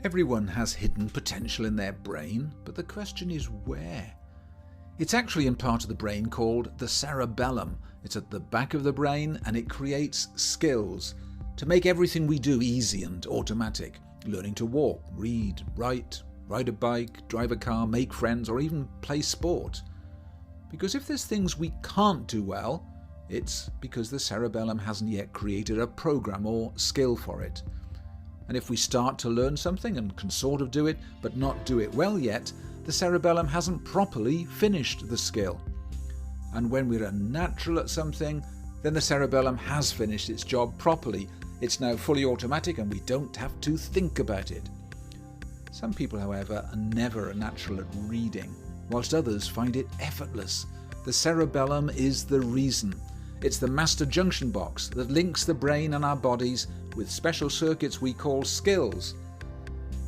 Everyone has hidden potential in their brain, but the question is where? It's actually in part of the brain called the cerebellum. It's at the back of the brain and it creates skills to make everything we do easy and automatic. Learning to walk, read, write, ride a bike, drive a car, make friends, or even play sport. Because if there's things we can't do well, it's because the cerebellum hasn't yet created a program or skill for it. And if we start to learn something and can sort of do it, but not do it well yet, the cerebellum hasn't properly finished the skill. And when we're a natural at something, then the cerebellum has finished its job properly. It's now fully automatic and we don't have to think about it. Some people, however, are never a natural at reading, whilst others find it effortless. The cerebellum is the reason. It's the master junction box that links the brain and our bodies with special circuits we call skills.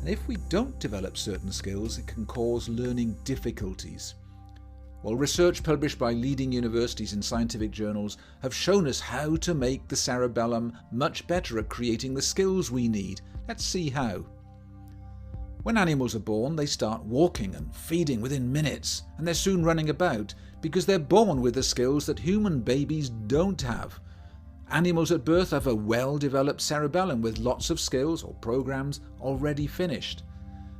And if we don't develop certain skills, it can cause learning difficulties. Well, research published by leading universities in scientific journals have shown us how to make the cerebellum much better at creating the skills we need. Let's see how. When animals are born, they start walking and feeding within minutes, and they're soon running about because they're born with the skills that human babies don't have. Animals at birth have a well-developed cerebellum with lots of skills or programs already finished.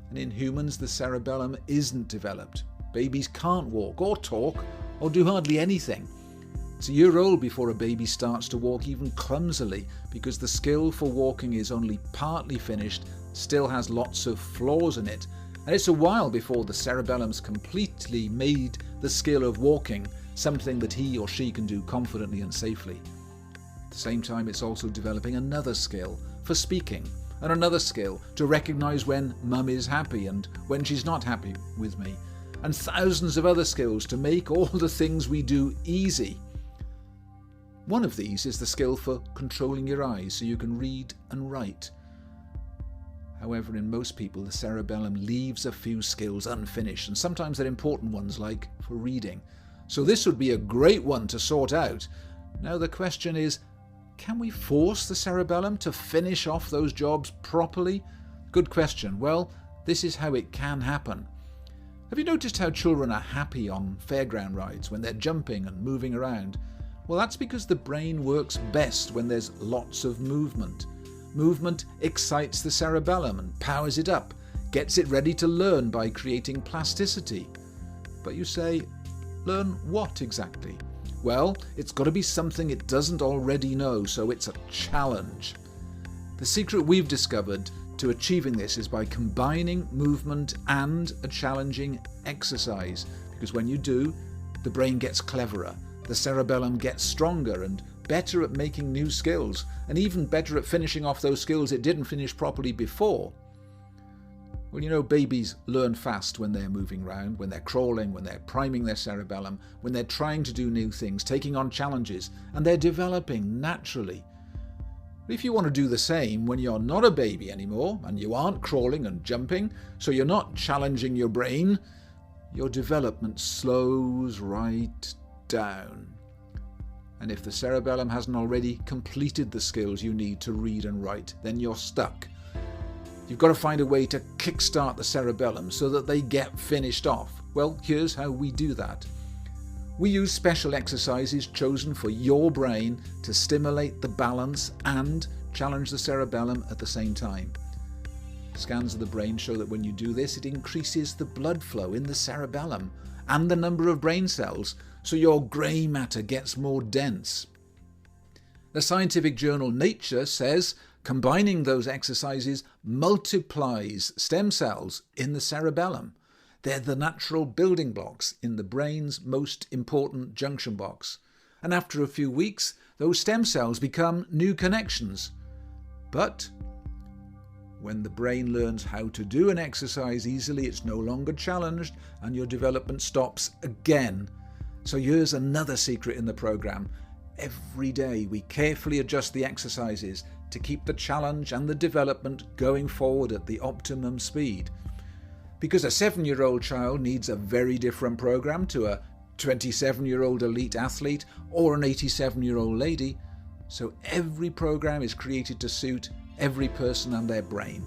And in humans, the cerebellum isn't developed. Babies can't walk or talk or do hardly anything. It's a year old before a baby starts to walk even clumsily because the skill for walking is only partly finished, still has lots of flaws in it, and it's a while before the cerebellum's completely made the skill of walking something that he or she can do confidently and safely. At the same time, it's also developing another skill for speaking and another skill to recognise when mum is happy and when she's not happy with me, and thousands of other skills to make all the things we do easy. One of these is the skill for controlling your eyes so you can read and write. However, in most people, the cerebellum leaves a few skills unfinished, and sometimes they're important ones like for reading. So this would be a great one to sort out. Now the question is, can we force the cerebellum to finish off those jobs properly? Good question. Well, this is how it can happen. Have you noticed how children are happy on fairground rides when they're jumping and moving around? Well, that's because the brain works best when there's lots of movement. Movement excites the cerebellum and powers it up, gets it ready to learn by creating plasticity. But you say, learn what exactly? Well, it's got to be something it doesn't already know, so it's a challenge. The secret we've discovered to achieving this is by combining movement and a challenging exercise, because when you do, the brain gets cleverer, the cerebellum gets stronger and better at making new skills, and even better at finishing off those skills it didn't finish properly before. Well, you know, babies learn fast when they're moving around, when they're crawling, when they're priming their cerebellum, when they're trying to do new things, taking on challenges, and they're developing naturally. But if you want to do the same when you're not a baby anymore, and you aren't crawling and jumping, so you're not challenging your brain, your development slows right down. And if the cerebellum hasn't already completed the skills you need to read and write, then you're stuck. You've got to find a way to kickstart the cerebellum so that they get finished off. Well, here's how we do that. We use special exercises chosen for your brain to stimulate the balance and challenge the cerebellum at the same time. Scans of the brain show that when you do this, it increases the blood flow in the cerebellum and the number of brain cells, so your grey matter gets more dense. The scientific journal Nature says combining those exercises multiplies stem cells in the cerebellum. They're the natural building blocks in the brain's most important junction box. And after a few weeks, those stem cells become new connections. But when the brain learns how to do an exercise easily, it's no longer challenged and your development stops again. So here's another secret in the program. Every day we carefully adjust the exercises to keep the challenge and the development going forward at the optimum speed. Because a 7-year-old child needs a very different program to a 27-year-old elite athlete or an 87-year-old lady, so every program is created to suit every person and their brain.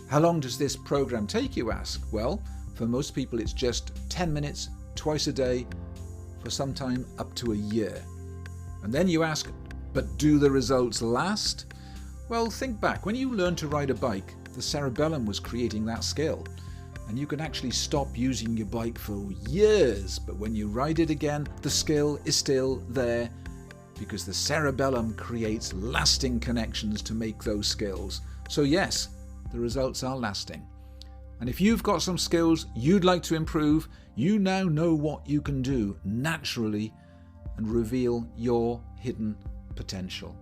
How long does this program take, you ask? Well, for most people it's just 10 minutes twice a day for some time up to a year. And then you ask, but do the results last? Well, think back. When you learned to ride a bike, the cerebellum was creating that skill. And you can actually stop using your bike for years, but when you ride it again, the skill is still there because the cerebellum creates lasting connections to make those skills. So yes, the results are lasting. And if you've got some skills you'd like to improve, you now know what you can do naturally and reveal your hidden potential.